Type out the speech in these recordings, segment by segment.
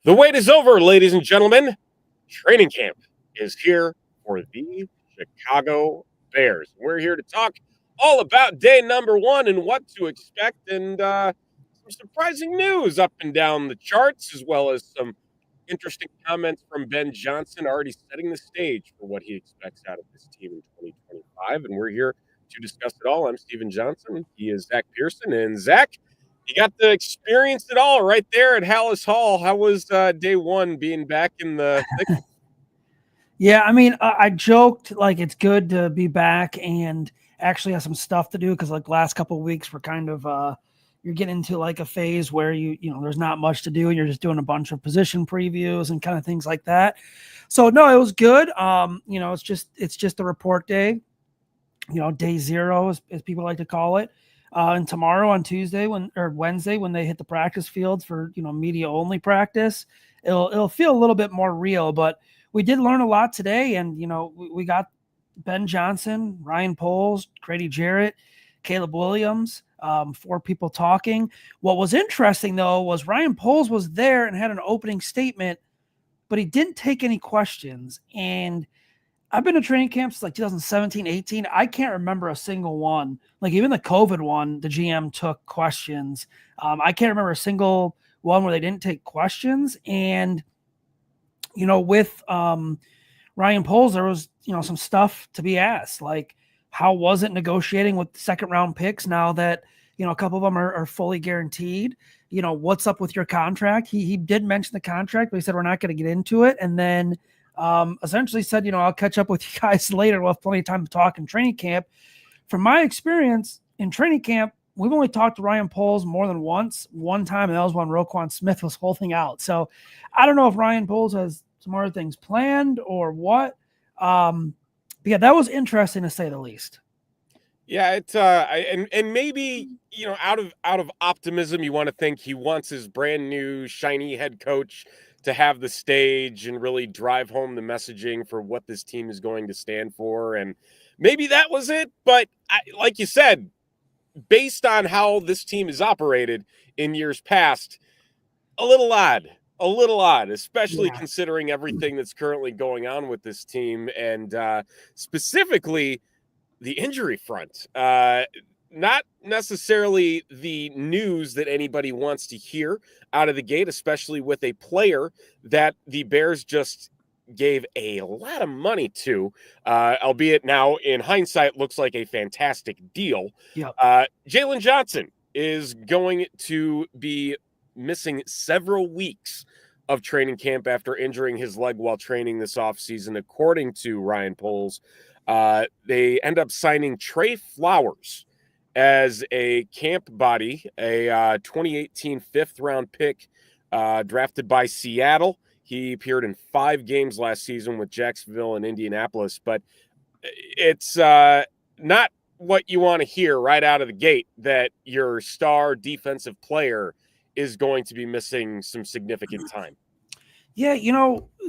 The wait is over, ladies and gentlemen. Training camp is here for the Chicago Bears. We're here to talk all about day number one and what to expect, and some surprising news up and down the charts, as well as some interesting comments from Ben Johnson, already setting the stage for what he expects out of this team in 2025. And we're here to discuss it all. I'm Steven Johnson. He is Zack Pearson. And Zack, you got to experience it all right there at Hallis Hall. How was day one being back in the thick? Yeah, I mean, I joked like it's good to be back and actually have some stuff to do because like last couple of weeks we're kind of you're getting into like a phase where you know there's not much to do and you're just doing a bunch of position previews and kind of things like that. So no, it was good. It's just a report day. Day zero as people like to call it. And tomorrow on Wednesday when they hit the practice fields for media only practice, it'll feel a little bit more real, but we did learn a lot today, and we got Ben Johnson, Ryan Poles, Grady Jarrett, Caleb Williams, 4 people talking. What was interesting though was Ryan Poles was there and had an opening statement, but he didn't take any questions. And I've been to training camps since like 2017, 18. I can't remember a single one. Like even the COVID one, the GM took questions. I can't remember a single one where they didn't take questions. And with Ryan Poles, there was, some stuff to be asked, like how was it negotiating with second round picks now that, a couple of them are fully guaranteed? What's up with your contract? He did mention the contract, but he said, we're not going to get into it. And then essentially said, I'll catch up with you guys later. We'll have plenty of time to talk in training camp. From my experience in training camp, we've only talked to Ryan Poles more than one time, and that was when Roquan Smith was holding out. So I don't know if Ryan Poles has some other things planned or what. But yeah, that was interesting to say the least. Yeah, it's and maybe out of optimism, you want to think he wants his brand new shiny head coach to have the stage and really drive home the messaging for what this team is going to stand for, and maybe that was it. But like you said, based on how this team has operated in years past, a little odd, especially considering everything that's currently going on with this team, and specifically the injury front. Not necessarily the news that anybody wants to hear out of the gate, especially with a player that the Bears just gave a lot of money to, albeit now in hindsight looks like a fantastic deal. Yep. Jaylen Johnson is going to be missing several weeks of training camp after injuring his leg while training this offseason, according to Ryan Poles. They end up signing Trey Flowers as a camp body, a 2018 fifth-round pick drafted by Seattle. He appeared in 5 games last season with Jacksonville and Indianapolis, but it's not what you want to hear right out of the gate, that your star defensive player is going to be missing some significant time. Yeah,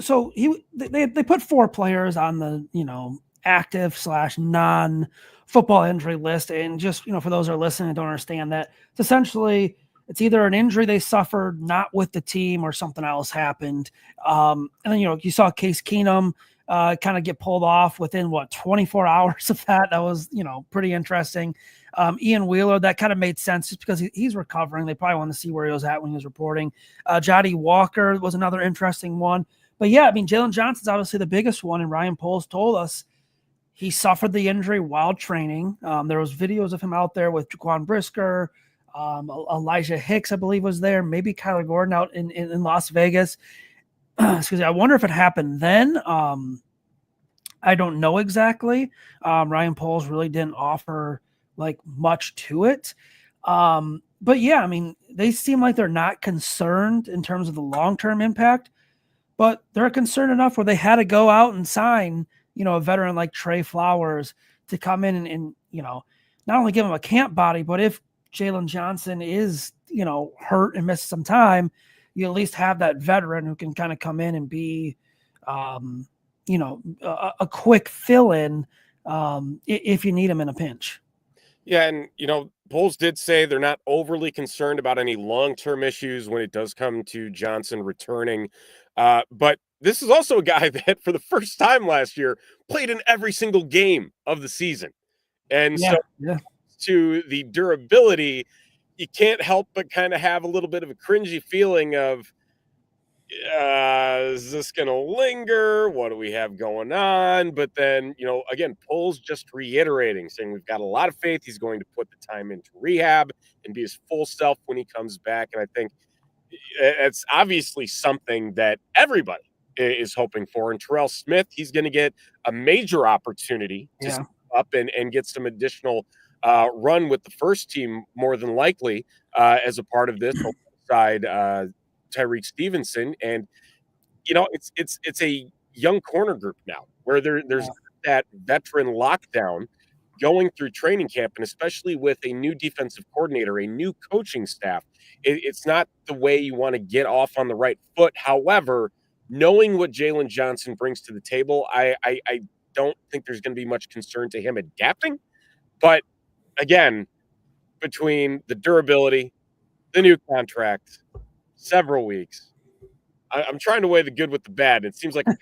so they put 4 players on the, active / non-football injury list. And just, for those who are listening and don't understand that, it's essentially, it's either an injury they suffered not with the team or something else happened. And then, you saw Case Keenum kind of get pulled off within 24 hours of that. That was, pretty interesting. Ian Wheeler, that kind of made sense just because he's recovering. They probably want to see where he was at when he was reporting. Jody Walker was another interesting one. But yeah, I mean, Jaylen Johnson's obviously the biggest one, and Ryan Poles told us he suffered the injury while training. There was videos of him out there with Jaquan Brisker, Elijah Hicks, I believe, was there. Maybe Kyler Gordon out in Las Vegas. Excuse me. I wonder if it happened then. I don't know exactly. Ryan Poles really didn't offer like much to it. But yeah, I mean, they seem like they're not concerned in terms of the long-term impact, but they're concerned enough where they had to go out and sign, a veteran like Trey Flowers to come in and not only give him a camp body, but if Jaylen Johnson is, hurt and misses some time, you at least have that veteran who can kind of come in and be, a quick fill-in if you need him in a pinch. Yeah, and polls did say they're not overly concerned about any long-term issues when it does come to Johnson returning. But this is also a guy that, for the first time last year, played in every single game of the season. And so, Yeah, yeah, to the durability, you can't help but kind of have a little bit of a cringy feeling of, is this going to linger? What do we have going on? But then, again, polls just reiterating, saying we've got a lot of faith he's going to put the time into rehab and be his full self when he comes back. And I think it's obviously something that everybody is hoping for. And Terrell Smith, he's going to get a major opportunity to step yeah, up and get some additional run with the first team, more than likely, as a part of this alongside Tyreek Stevenson. And it's a young corner group now where there's yeah, that veteran lockdown going through training camp, and especially with a new defensive coordinator, a new coaching staff, it's not the way you want to get off on the right foot. However, knowing what Jaylen Johnson brings to the table, I don't think there's going to be much concern to him adapting. But again, between the durability, the new contract, several weeks, I'm trying to weigh the good with the bad. It seems like a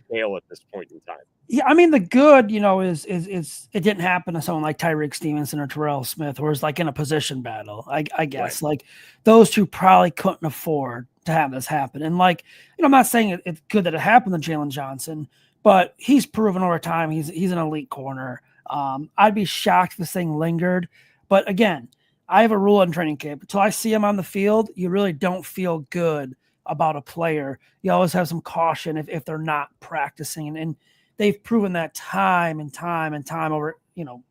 scale at this point in time. yeah. I mean, the good, is it didn't happen to someone like Tyreek Stevenson or Terrell Smith, or is like in a position battle. I Right. guess like those two probably couldn't afford to have this happen. And like, I'm not saying it's good that it happened to Jaylen Johnson, but he's proven over time he's an elite corner. I'd be shocked if this thing lingered. But again, I have a rule in training camp: until I see him on the field, you really don't feel good about a player. You always have some caution if they're not practicing, and they've proven that time and time and time over,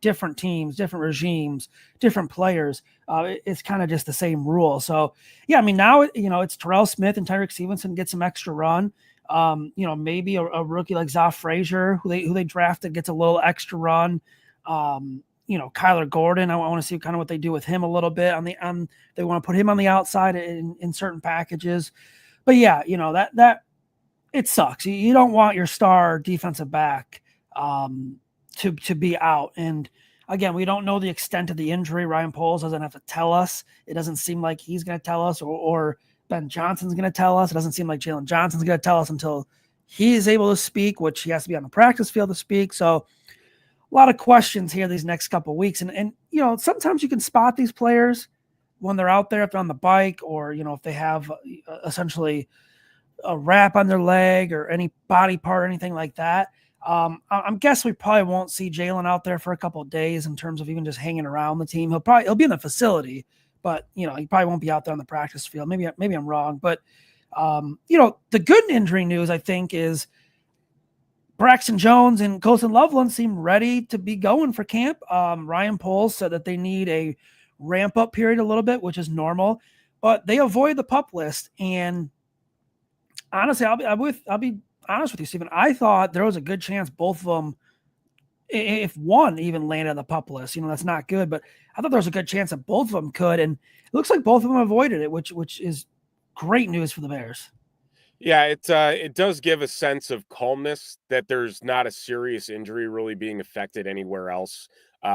different teams, different regimes, different players. It's kind of just the same rule. So, yeah, I mean, now, it's Terrell Smith and Tyreek Stevenson get some extra run. Maybe a rookie like Zack Frazier, who they drafted, gets a little extra run. Kyler Gordon, I want to see kind of what they do with him a little bit they want to put him on the outside in certain packages. But yeah, that it sucks. You don't want your star defensive back to be out. And again, we don't know the extent of the injury. Ryan Poles doesn't have to tell us. It doesn't seem like he's going to tell us, or Ben Johnson's going to tell us. It doesn't seem like Jaylen Johnson's going to tell us until he is able to speak, which he has to be on the practice field to speak. So a lot of questions here these next couple of weeks. And sometimes you can spot these players when they're out there, if they're on the bike, or, if they have essentially a wrap on their leg or any body part or anything like that. I'm guessing we probably won't see Jaylen out there for a couple of days in terms of even just hanging around the team. He'll be in the facility, but he probably won't be out there on the practice field. Maybe I'm wrong, but the good injury news, I think, is Braxton Jones and Colson Loveland seem ready to be going for camp. Ryan Poles said that they need a ramp up period a little bit, which is normal, but they avoid the PUP list. And honestly, I'll be honest with you, Stephen. I thought there was a good chance both of them, if one even landed on the PUP list, that's not good, but I thought there was a good chance that both of them could, and it looks like both of them avoided it, which is great news for the Bears. Yeah, it does give a sense of calmness that there's not a serious injury really being affected anywhere else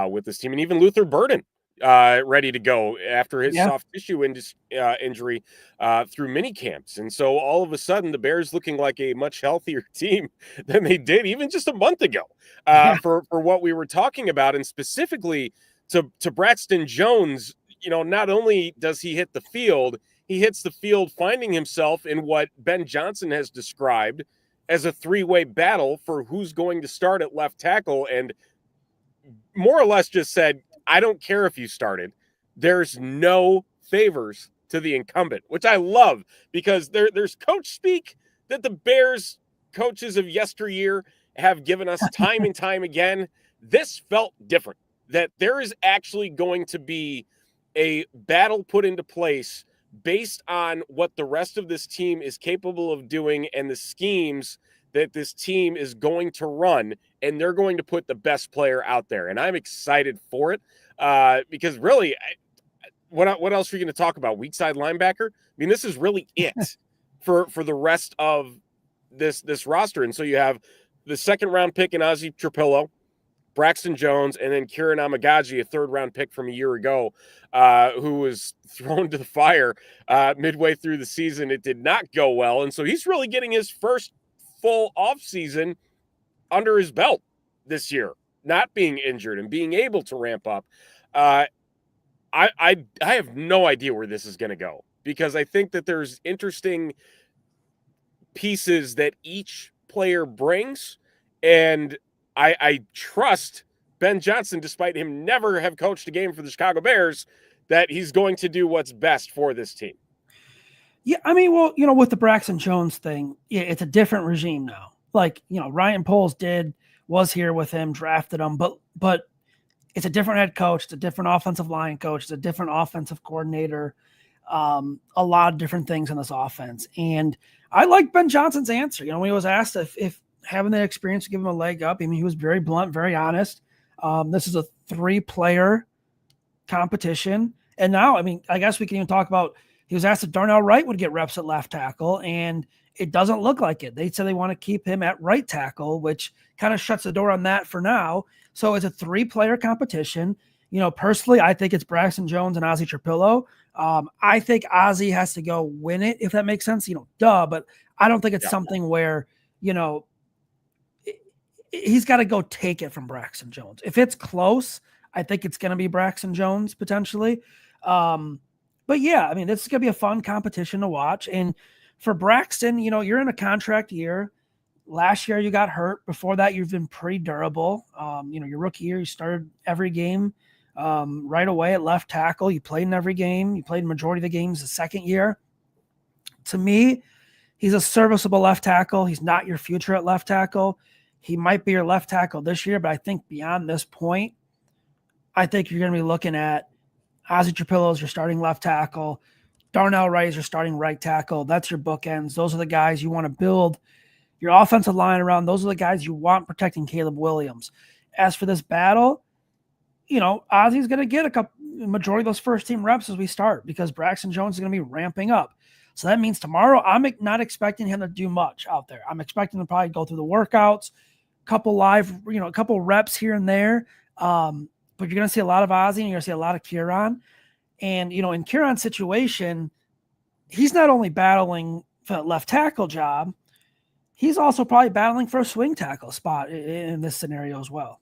with this team, and even Luther Burden ready to go after his Yeah, soft tissue injury through mini camps, and so all of a sudden the Bears looking like a much healthier team than they did even just a month ago yeah, for what we were talking about, and specifically to Braxton Jones. Not only does he hit the field, he hits the field finding himself in what Ben Johnson has described as a three-way battle for who's going to start at left tackle, and more or less just said, I don't care if you started. There's no favors to the incumbent, which I love, because there's coach speak that the Bears coaches of yesteryear have given us time and time again. This felt different, that there is actually going to be a battle put into place based on what the rest of this team is capable of doing and the schemes that this team is going to run, and they're going to put the best player out there. And I'm excited for it because really, what else are you going to talk about? Weak side linebacker? I mean, this is really it for the rest of this roster. And so you have the second round pick in Ozzie Trapillo, Braxton Jones, and then Kieran Amagaji, a third-round pick from a year ago, who was thrown to the fire midway through the season. It did not go well, and so he's really getting his first full offseason under his belt this year, not being injured and being able to ramp up. I have no idea where this is going to go, because I think that there's interesting pieces that each player brings, and I trust Ben Johnson, despite him never have coached a game for the Chicago Bears, that he's going to do what's best for this team. Yeah, I mean, well, with the Braxton Jones thing, yeah, it's a different regime now. Like, Ryan Poles was here with him, drafted him, but it's a different head coach, it's a different offensive line coach, it's a different offensive coordinator, a lot of different things in this offense. And I like Ben Johnson's answer. When he was asked if having that experience to give him a leg up, I mean, he was very blunt, very honest. This is a 3-player competition. And now, I mean, I guess we can even talk about, he was asked if Darnell Wright would get reps at left tackle, and it doesn't look like it. They said they want to keep him at right tackle, which kind of shuts the door on that for now. So it's a 3-player competition. Personally, I think it's Braxton Jones and Ozzie Trapillo. I think Ozzie has to go win it, if that makes sense. But I don't think it's something where, he's got to go take it from Braxton Jones. If it's close, I think it's going to be Braxton Jones potentially. But yeah, I mean, this is going to be a fun competition to watch. And for Braxton, you're in a contract year. Last year you got hurt. Before that, you've been pretty durable. Your rookie year, you started every game right away at left tackle. You played in every game. You played in majority of the games the second year. To me, he's a serviceable left tackle. He's not your future at left tackle. He might be your left tackle this year, but I think beyond this point, I think you're going to be looking at Ozzie Trapillo as your starting left tackle. Darnell Wright is your starting right tackle. That's your bookends. Those are the guys you want to build your offensive line around. Those are the guys you want protecting Caleb Williams. As for this battle, Ozzie's going to get majority of those first-team reps as we start, because Braxton Jones is going to be ramping up. So that means tomorrow I'm not expecting him to do much out there. I'm expecting to probably go through the workouts, a couple reps here and there. But you're going to see a lot of Ozzie, and you're going to see a lot of Kieran. And, in Kieran's situation, he's not only battling for that left tackle job, he's also probably battling for a swing tackle spot in this scenario as well.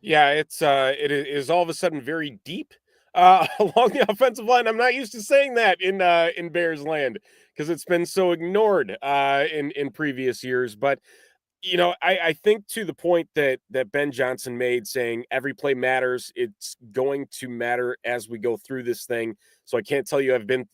Yeah, it is all of a sudden very deep along the offensive line. I'm not used to saying that in Bears land, because it's been so ignored in previous years. But I think to the point that Ben Johnson made, saying every play matters, it's going to matter as we go through this thing. So I can't tell you I've been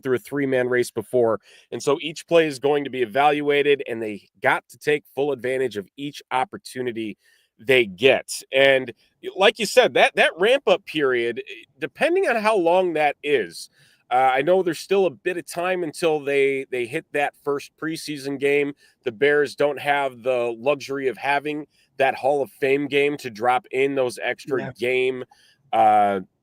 through a 3-man race before. And so each play is going to be evaluated, and they got to take full advantage of each opportunity they get. And like you said, that ramp up period, depending on how long that is, I know there's still a bit of time until they hit that first preseason game. The Bears don't have the luxury of having that Hall of Fame game to drop in those extra game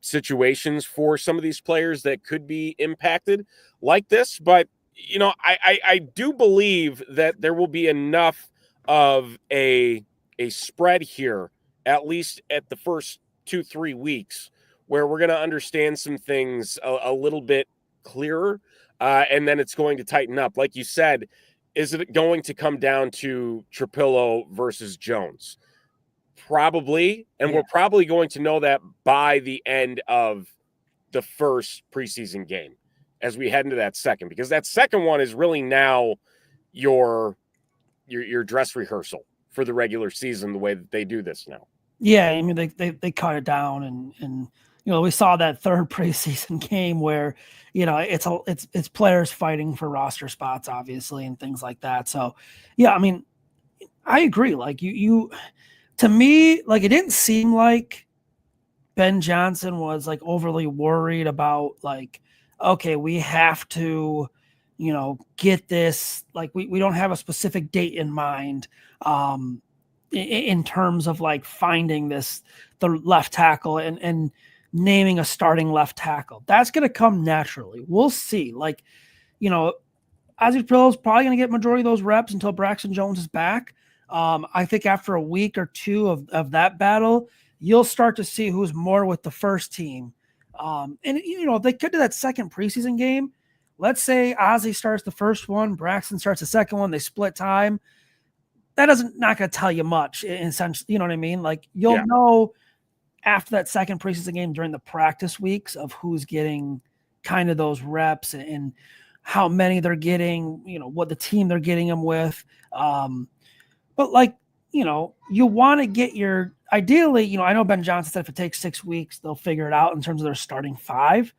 situations for some of these players that could be impacted like this. But, I do believe that there will be enough of a spread here, at least at the first 2-3 weeks, where we're going to understand some things a little bit clearer, and then it's going to tighten up. Like you said, is it going to come down to Trapillo versus Jones? Probably, and we're probably going to know that by the end of the first preseason game as we head into that second, because that second one is really now your dress rehearsal for the regular season, the way that they do this now. Yeah, I mean, they cut it down, and we saw that third preseason game where, it's players fighting for roster spots, obviously, and things like that. So, yeah, I mean, I agree. Like to me, like, it didn't seem like Ben Johnson was like overly worried about, like, okay, we have to, get this. Like, we don't have a specific date in mind. In terms of like finding the left tackle and naming a starting left tackle. That's going to come naturally. We'll see. Like, Ozzie Trapillo is probably going to get majority of those reps until Braxton Jones is back. I think after a week or two of that battle, you'll start to see who's more with the first team. And if they could do that second preseason game, let's say Ozzy starts the first one, Braxton starts the second one, they split time. That not going to tell you much in sense, you know what I mean? Like you'll know after that second preseason game during the practice weeks of who's getting kind of those reps and how many they're getting, what the team they're getting them with. But you want to get ideally, I know Ben Johnson said if it takes 6 weeks, they'll figure it out in terms of their starting 5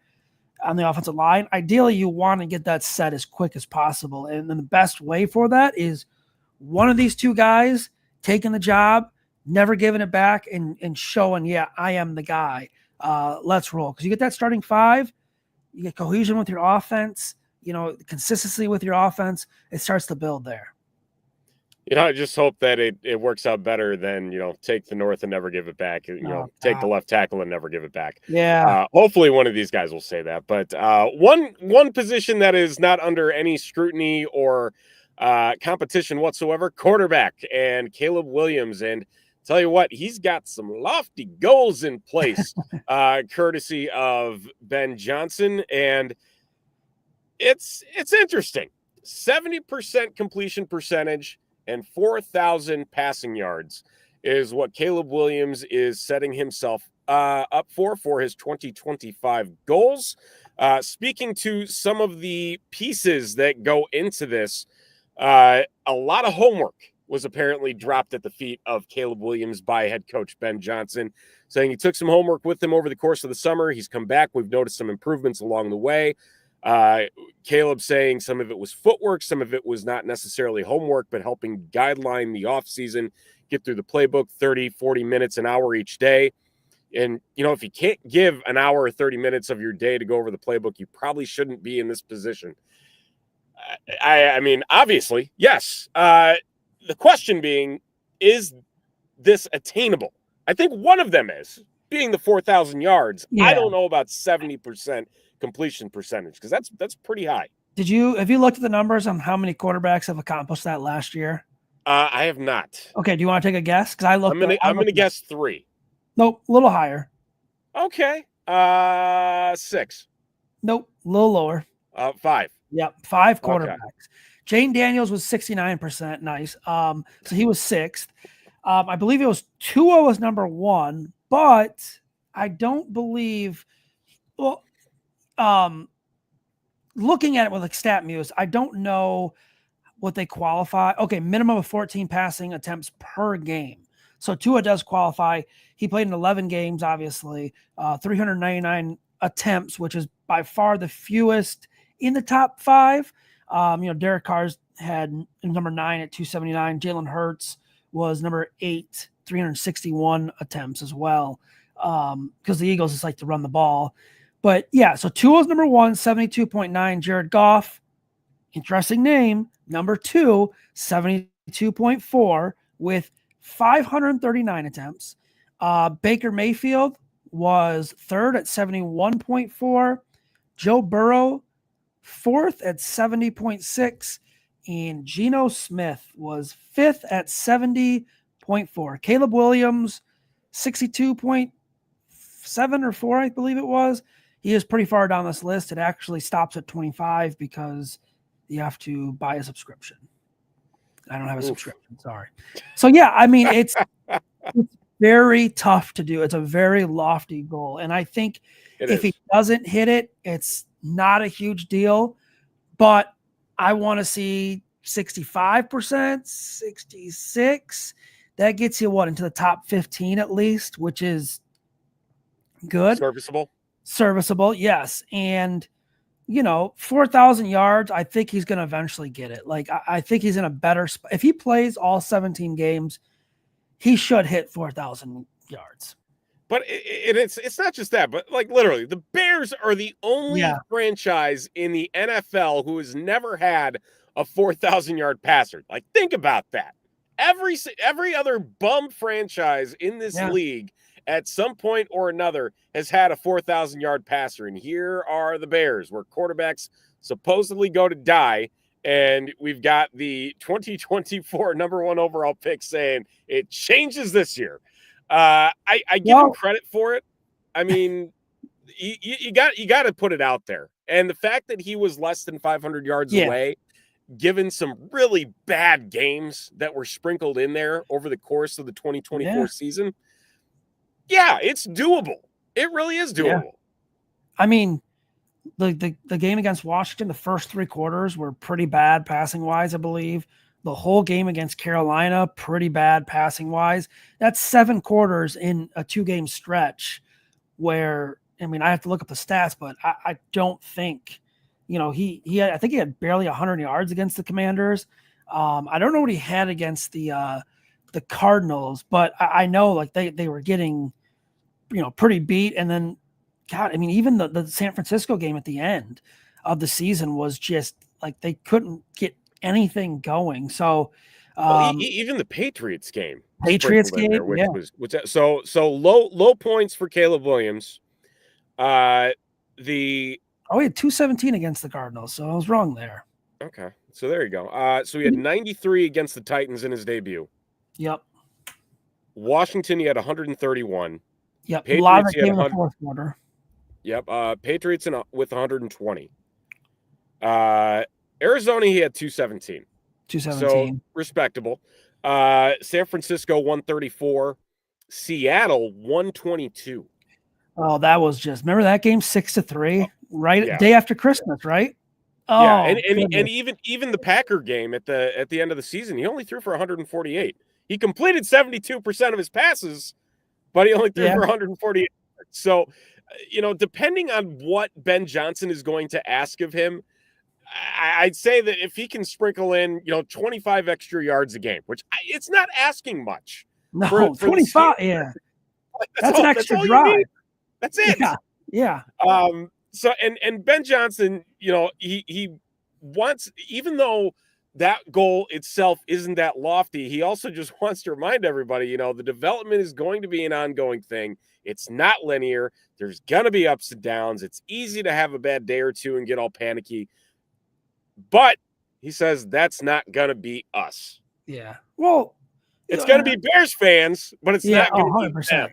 on the offensive line. Ideally, you want to get that set as quick as possible. And then the best way for that is one of these 2 guys taking the job, never giving it back and showing, yeah, I am the guy. Let's roll. Because you get that starting 5, you get cohesion with your offense, consistency with your offense. It starts to build there. I just hope that it works out better than, take the North and never give it back. Take the left tackle and never give it back. Yeah. Hopefully one of these guys will say that. But one position that is not under any scrutiny or competition whatsoever, quarterback, and Caleb Williams. And tell you what, he's got some lofty goals in place, courtesy of Ben Johnson. And it's interesting. 70% completion percentage and 4,000 passing yards is what Caleb Williams is setting himself up for his 2025 goals. Speaking to some of the pieces that go into this, a lot of homework was apparently dropped at the feet of Caleb Williams by head coach Ben Johnson, saying he took some homework with him over the course of the summer. He's come back. We've noticed some improvements along the way. Caleb saying some of it was footwork, some of it was not necessarily homework, but helping guideline the offseason, get through the playbook 30, 40 minutes, an hour each day. And, if you can't give an hour or 30 minutes of your day to go over the playbook, you probably shouldn't be in this position. I mean, obviously, yes. The question being, is this attainable? I think one of them is, being the 4,000 yards. Yeah. I don't know about 70% completion percentage, because that's pretty high. Have you looked at the numbers on how many quarterbacks have accomplished that last year? I have not. Okay, do you want to take a guess? Because I'm gonna guess 3. Nope, a little higher. Okay, 6. Nope, a little lower. 5. Yep, 5 quarterbacks. Okay. Jane Daniels was 69%. Nice. So he was 6th. I believe it was Tua was number 1, but I don't believe. Well, looking at it with like StatMuse, I don't know what they qualify. Okay, minimum of 14 passing attempts per game. So Tua does qualify. He played in 11 games, obviously, 399 attempts, which is by far the fewest in the top 5. Derek Carr's had number 9 at 279. Jalen Hurts was number 8, 361 attempts as well, because the Eagles just like to run the ball. But yeah, so Tua's number 1, 72.9. Jared Goff, interesting name, number 2, 72.4 with 539 attempts. Baker Mayfield was 3rd at 71.4. Joe Burrow, 4th at 70.6. And Geno Smith was 5th at 70.4. Caleb Williams, 62.7 or 4, I believe it was. He is pretty far down this list. It actually stops at 25 because you have to buy a subscription. I don't have a subscription. Sorry. So, yeah, I mean, it's very tough to do. It's a very lofty goal. And I think if he doesn't hit it, it's not a huge deal. But I want to see 65%, 66. That gets you into the top 15 at least, which is good. Serviceable, yes. And, 4,000 yards, I think he's going to eventually get it. Like, I think he's in a better spot. If he plays all 17 games, he should hit 4,000 yards. But it's not just that, but like literally, the Bears are the only franchise in the NFL who has never had a 4,000-yard passer. Like, think about that. Every other bum franchise in this league at some point or another has had a 4,000-yard passer. And here are the Bears, where quarterbacks supposedly go to die, And we've got the 2024 number 1 overall pick saying it changes this year. I give him credit for it. I mean, you got to put it out there. And the fact that he was less than 500 yards away, given some really bad games that were sprinkled in there over the course of the 2024 season, it's doable. It really is doable. Yeah. I mean, the game against Washington, the first 3 quarters were pretty bad passing wise, I believe. The whole game against Carolina, pretty bad passing wise. That's 7 quarters in a 2-game stretch where, I mean, I have to look up the stats, but I don't think, he had, I think he had barely 100 yards against the Commanders. I don't know what he had against the Cardinals, but I know like they were getting, pretty beat. And then, God, I mean, even the San Francisco game at the end of the season was just like they couldn't get anything going. So even the Patriots game, there, which was so low points for Caleb Williams. He had 217 against the Cardinals, so I was wrong there. Okay, so there you go. So he had 93 against the Titans in his debut. Yep. Washington, he had 131. Yep. Patriots, a lot of it came in the fourth quarter. Yep. Patriots with 120. Arizona, he had 217. 217. So respectable. San Francisco, 134. Seattle, 122. Oh, that was just, remember that game 6-3, right? Yeah. Day after Christmas, right? Oh, yeah, and even the Packer game at the end of the season, he only threw for 148. He completed 72% of his passes, but he only threw for 148. So, depending on what Ben Johnson is going to ask of him, I'd say that if he can sprinkle in, 25 extra yards a game, which it's not asking much. No, for 25, that's an extra drive. That's it. Yeah. So and Ben Johnson, he wants, even though that goal itself isn't that lofty, he also just wants to remind everybody, the development is going to be an ongoing thing. It's not linear. There's gonna be ups and downs. It's easy to have a bad day or two and get all panicky. But he says that's not gonna be us. Yeah. Well, it's gonna be Bears fans, but it's not gonna be them.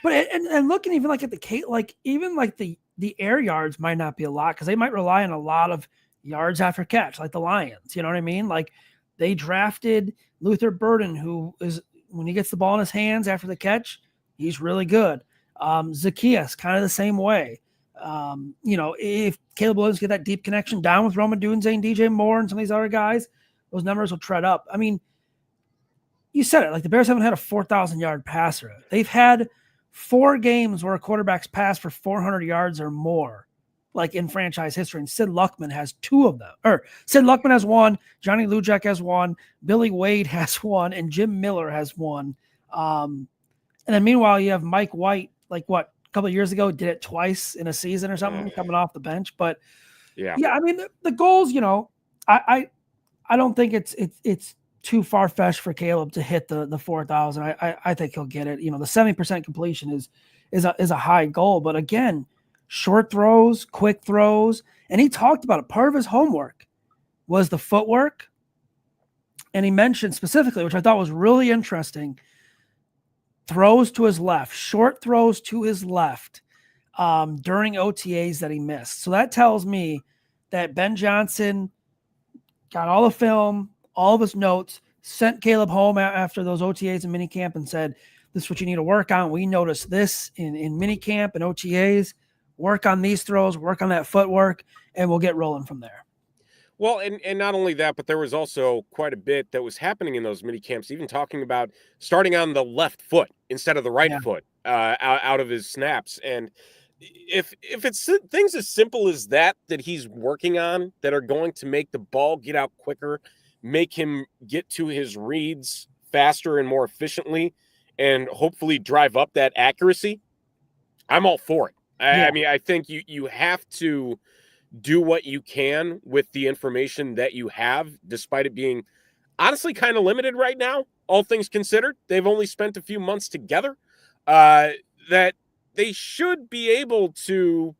But and looking even like at the air yards might not be a lot because they might rely on a lot of yards after catch, like the Lions. You know what I mean? Like they drafted Luther Burden, who is, when he gets the ball in his hands after the catch, he's really good. Zacchaeus, kind of the same way. If Caleb Williams get that deep connection down with Roman Dunze and DJ Moore and some of these other guys, those numbers will tread up. I mean, you said it, like the Bears haven't had a 4,000-yard passer. They've had 4 games where a quarterback's passed for 400 yards or more, like in franchise history. And Sid Luckman has 2 of them. Or Sid Luckman has 1, Johnny Lujack has 1, Billy Wade has 1, and Jim Miller has 1. And then meanwhile, you have Mike White, like a couple of years ago, did it twice in a season or something, coming off the bench. But yeah, I mean the goals, I don't think it's too far-fetched for Caleb to hit the 4,000. I think he'll get it. The 70% completion is a high goal, but again, short throws, quick throws, and he talked about it. Part of his homework was the footwork, and he mentioned specifically, which I thought was really interesting, throws to his left, short throws to his left during OTAs that he missed. So that tells me that Ben Johnson got all the film, all of his notes, sent Caleb home after those OTAs and minicamp and said, this is what you need to work on. We noticed this in minicamp and OTAs. Work on these throws, work on that footwork, and we'll get rolling from there. Well, and not only that, but there was also quite a bit that was happening in those mini camps, even talking about starting on the left foot instead of the right foot out of his snaps. And if it's things as simple as that he's working on that are going to make the ball get out quicker, make him get to his reads faster and more efficiently, and hopefully drive up that accuracy, I'm all for it. I mean, I think you have to do what you can with the information that you have, despite it being honestly kind of limited right now, all things considered. They've only spent a few months together, that they should be able to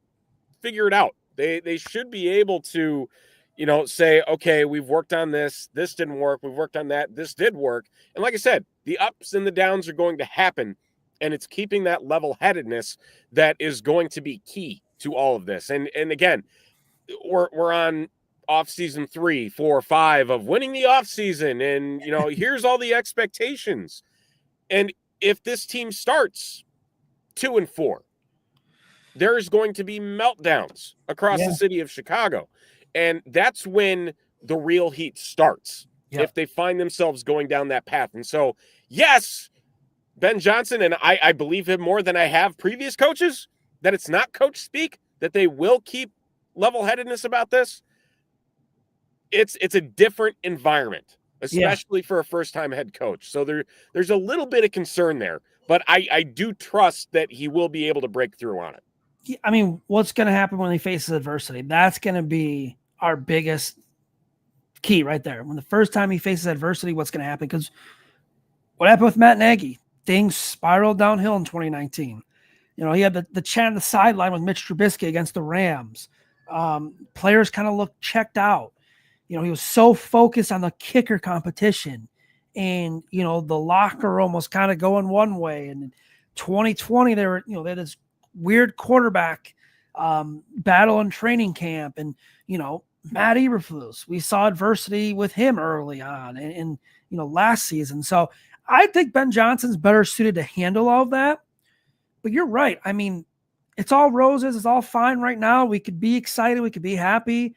figure it out. They should be able to, say, okay, we've worked on this. This didn't work. We've worked on that. This did work. And like I said, the ups and the downs are going to happen. And it's keeping that level-headedness that is going to be key to all of this. And again, we're on off season 3, 4, 5 of winning the off season. And, here's all the expectations. And if this team starts 2-4, there's going to be meltdowns across the city of Chicago. And that's when the real heat starts, if they find themselves going down that path. And so, yes, Ben Johnson, and I believe him more than I have previous coaches, that it's not coach speak, that they will keep level-headedness about this. It's a different environment, especially for a first-time head coach. So there's a little bit of concern there, but I do trust that he will be able to break through on it. I mean, what's going to happen when he faces adversity? That's going to be our biggest key right there. When the first time he faces adversity, what's going to happen? Because what happened with Matt Nagy? Things spiraled downhill in 2019. He had the chat on the sideline with Mitch Trubisky against the Rams. Players kind of looked checked out. He was so focused on the kicker competition, and the locker room was kind of going one way. And in 2020, they had this weird quarterback battle in training camp, and Matt Eberflus. We saw adversity with him early on, and last season. So I think Ben Johnson's better suited to handle all of that. But you're right. I mean, it's all roses. It's all fine right now. We could be excited. We could be happy.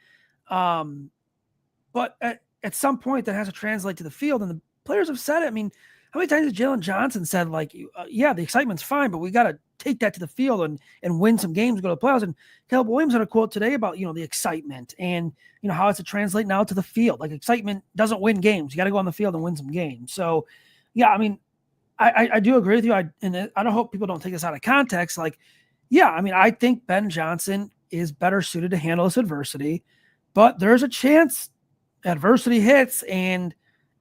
But at some point, that has to translate to the field. And the players have said it. I mean, how many times has Jaylen Johnson said, like, yeah, the excitement's fine, but we got to take that to the field and win some games, go to the playoffs. And Caleb Williams had a quote today about, the excitement and, how it's to translate now to the field. Like, excitement doesn't win games. You got to go on the field and win some games. So, yeah, I mean, I do agree with you. I don't hope people don't take this out of context. Like, yeah, I mean, I think Ben Johnson is better suited to handle this adversity, but there's a chance adversity hits and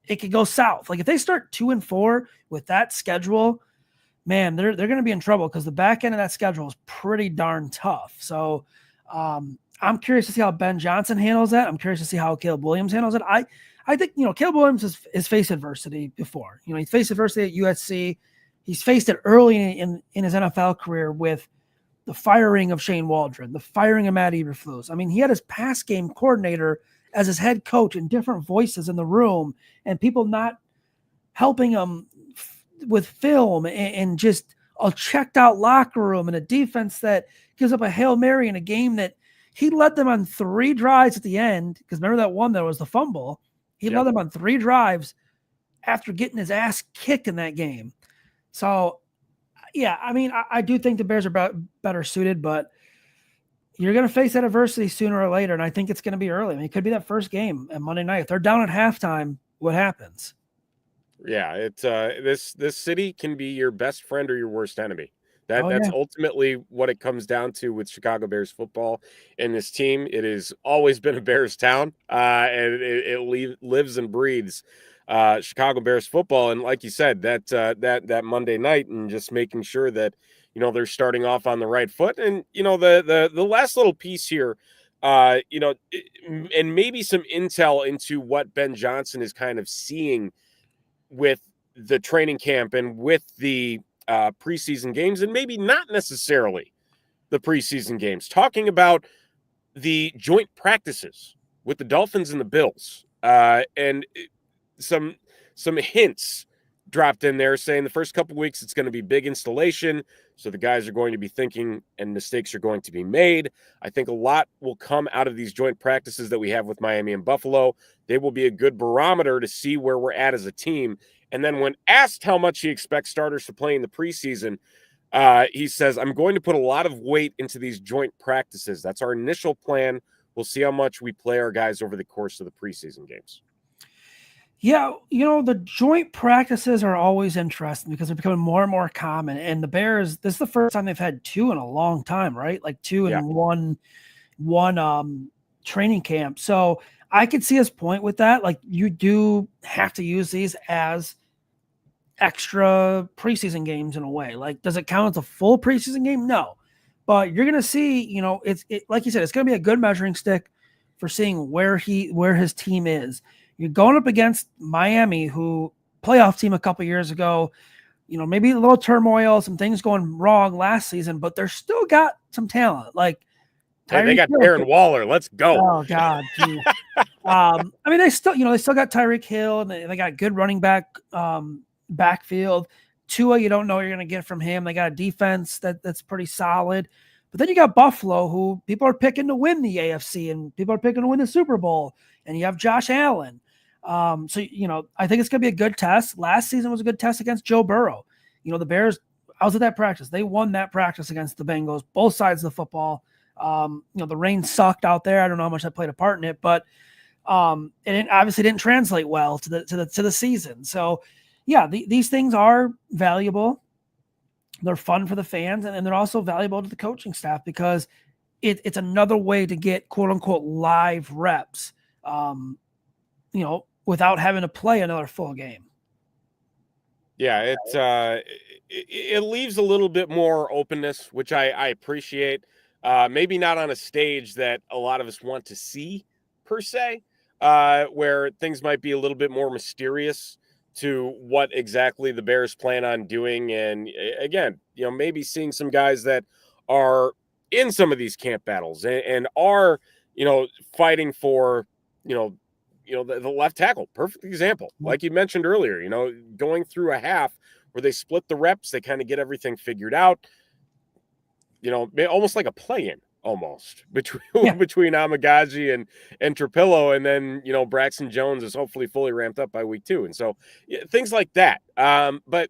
it could go south. Like, if they start 2-4 with that schedule, man, they're going to be in trouble because the back end of that schedule is pretty darn tough. So I'm curious to see how Ben Johnson handles that. I'm curious to see how Caleb Williams handles it. I think, Caleb Williams has faced adversity before. He faced adversity at USC. He's faced it early in his NFL career with the firing of Shane Waldron, the firing of Matt Eberflus. I mean, he had his pass game coordinator as his head coach and different voices in the room and people not helping him with film and just a checked out locker room and a defense that gives up a Hail Mary in a game that he led them on 3 drives at the end. Because remember that one that was the fumble. He led them on 3 drives after getting his ass kicked in that game. So, yeah, I mean, I do think the Bears are better suited, but you're going to face that adversity sooner or later, and I think it's going to be early. I mean, it could be that first game at Monday night. If they're down at halftime, what happens? Yeah, it's this city can be your best friend or your worst enemy. That's ultimately what it comes down to with Chicago Bears football and this team. It has always been a Bears town, and it lives and breathes Chicago Bears football. And like you said, that Monday night and just making sure that they're starting off on the right foot. And the last little piece here, and maybe some intel into what Ben Johnson is kind of seeing with the training camp and with the preseason games, and maybe not necessarily the preseason games, talking about the joint practices with the Dolphins and the Bills, and some hints dropped in there saying the first couple weeks it's going to be big installation, so the guys are going to be thinking and mistakes are going to be made. I think a lot will come out of these joint practices that we have with Miami and Buffalo. They will be a good barometer to see where we're at as a team. And then when asked how much he expects starters to play in the preseason, he says, I'm going to put a lot of weight into these joint practices. That's our initial plan. We'll see how much we play our guys over the course of the preseason games. Yeah, the joint practices are always interesting because they're becoming more and more common. And the Bears, this is the first time they've had 2 in a long time, right? Like 2 in one training camp. So I could see his point with that. Like, you do have to use these as extra preseason games in a way. Like, does it count as a full preseason game? No. But you're going to see, it's like you said, it's going to be a good measuring stick for seeing where his team is. You're going up against Miami, who playoff team a couple years ago, maybe a little turmoil, some things going wrong last season, but they're still got some talent. Like Hey, they Tyreek got Hill. Darren Waller. Let's go. Oh God, geez. I mean, they still got Tyreek Hill, and they got good running back backfield. Tua, you don't know what you're going to get from him. They got a defense that's pretty solid. But then you got Buffalo, who people are picking to win the AFC, and people are picking to win the Super Bowl. And you have Josh Allen. So I think it's going to be a good test. Last season was a good test against Joe Burrow. The Bears, I was at that practice. They won that practice against the Bengals, both sides of the football. The rain sucked out there. I don't know how much that played a part in it, but it obviously didn't translate well to the season. So yeah, these things are valuable. They're fun for the fans, and they're also valuable to the coaching staff because it's another way to get quote unquote live reps, without having to play another full game. Yeah, it leaves a little bit more openness, which I appreciate. Maybe not on a stage that a lot of us want to see per se, where things might be a little bit more mysterious to what exactly the Bears plan on doing. And again, maybe seeing some guys that are in some of these camp battles and are, fighting for, the left tackle. Perfect example. Like you mentioned earlier, going through a half where they split the reps, they kind of get everything figured out, almost like a play-in almost between Amagaji and Trapillo, and then Braxton Jones is hopefully fully ramped up by week 2, and so things like that. But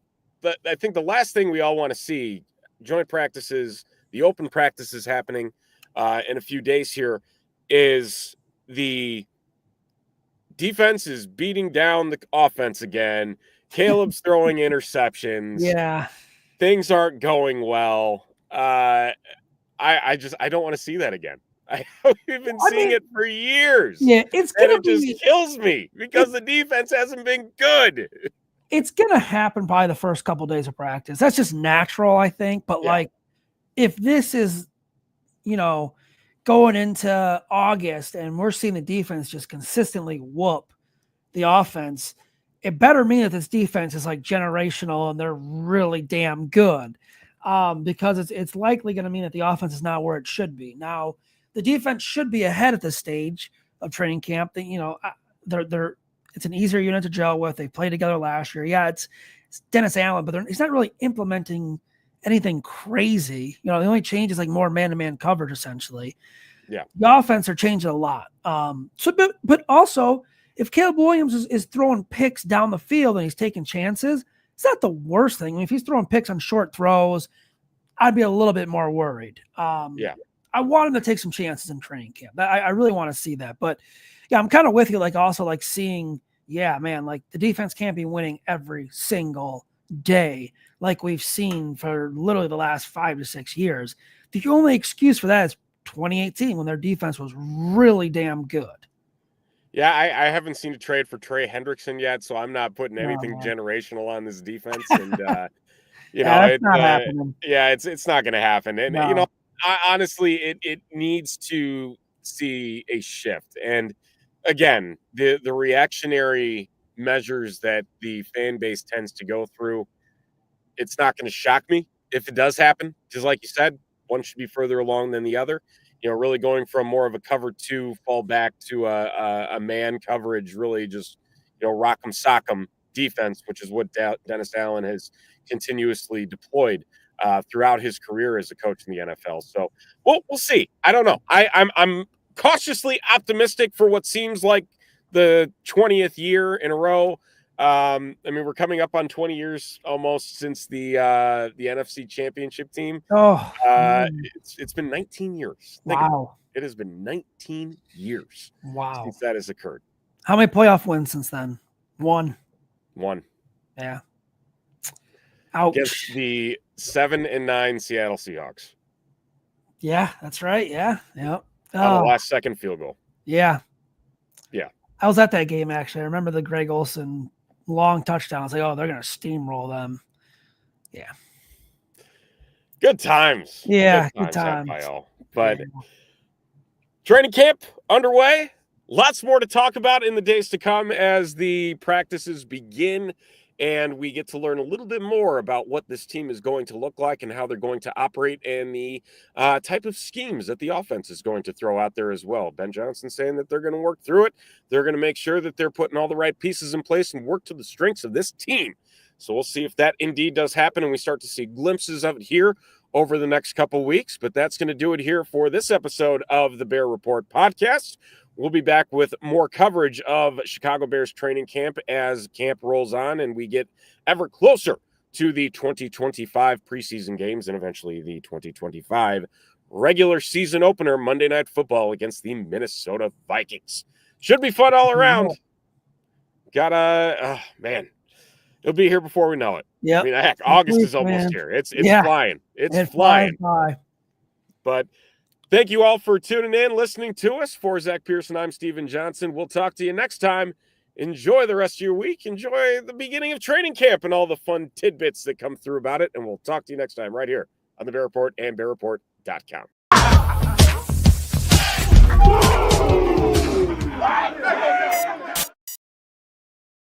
I think the last thing we all want to see, joint practices, the open practices happening in a few days here, is the defense is beating down the offense again. Caleb's throwing interceptions. Yeah, things aren't going well. I don't want to see that again. We've been seeing it for years. Yeah, it just kills me because the defense hasn't been good. It's gonna happen probably the first couple of days of practice. That's just natural, I think. But like, if this is, going into August and we're seeing the defense just consistently whoop the offense, it better mean that this defense is like generational and they're really damn good. Because it's likely going to mean that the offense is not where it should be. Now, the defense should be ahead at this stage of training camp. They're it's an easier unit to gel with. They played together last year. Yeah, it's Dennis Allen, but he's not really implementing anything crazy. The only change is like more man-to-man coverage, essentially. Yeah, the offense are changing a lot. But also, if Caleb Williams is throwing picks down the field and he's taking chances, it's not the worst thing. I mean, if he's throwing picks on short throws, I'd be a little bit more worried. I want him to take some chances in training camp. I really want to see that. But yeah, I'm kind of with you. Like also like seeing, like the defense can't be winning every single day like we've seen for literally the last 5 to 6 years. The only excuse for that is 2018 when their defense was really damn good. Yeah, I haven't seen a trade for Trey Hendrickson yet, so I'm not putting anything generational on this defense. And it's not happening. It's not going to happen. And honestly, it needs to see a shift. And again, the reactionary measures that the fan base tends to go through, it's not going to shock me if it does happen. Just like you said, one should be further along than the other. Really going from more of a cover 2 fall back to a man coverage, really just, rock'em sock'em defense, which is what Dennis Allen has continuously deployed throughout his career as a coach in the NFL. So we'll see. I don't know. I'm cautiously optimistic for what seems like the 20th year in a row. I mean, we're coming up on 20 years almost since the NFC Championship team. It's been 19 years. Wow. It has been 19 years since that has occurred. How many playoff wins since then? One. Yeah. Ouch. Against the 7-9 Seattle Seahawks. Yeah, that's right. Yeah. On the last second field goal. Yeah. Yeah. I was at that game, actually. I remember the Greg Olsen long touchdown. I was like, oh, they're going to steamroll them. Yeah. Good times. Yeah, good times. But Training camp underway. Lots more to talk about in the days to come as the practices begin and we get to learn a little bit more about what this team is going to look like and how they're going to operate and the type of schemes that the offense is going to throw out there as well. Ben Johnson saying that they're going to work through it. They're going to make sure that they're putting all the right pieces in place and work to the strengths of this team. So we'll see if that indeed does happen and we start to see glimpses of it here over the next couple weeks. But that's going to do it here for this episode of the Bear Report podcast. We'll be back with more coverage of Chicago Bears training camp as camp rolls on and we get ever closer to the 2025 preseason games and eventually the 2025 regular season opener, Monday Night Football against the Minnesota Vikings. Should be fun all around. Man, it'll be here before we know it. Yeah. I mean, heck, August is almost here. It's flying. It's flying. But thank you all for tuning in, listening to us. For Zack Pearson, I'm Steven Johnson. We'll talk to you next time. Enjoy the rest of your week. Enjoy the beginning of training camp and all the fun tidbits that come through about it. And we'll talk to you next time right here on the Bear Report and BearReport.com.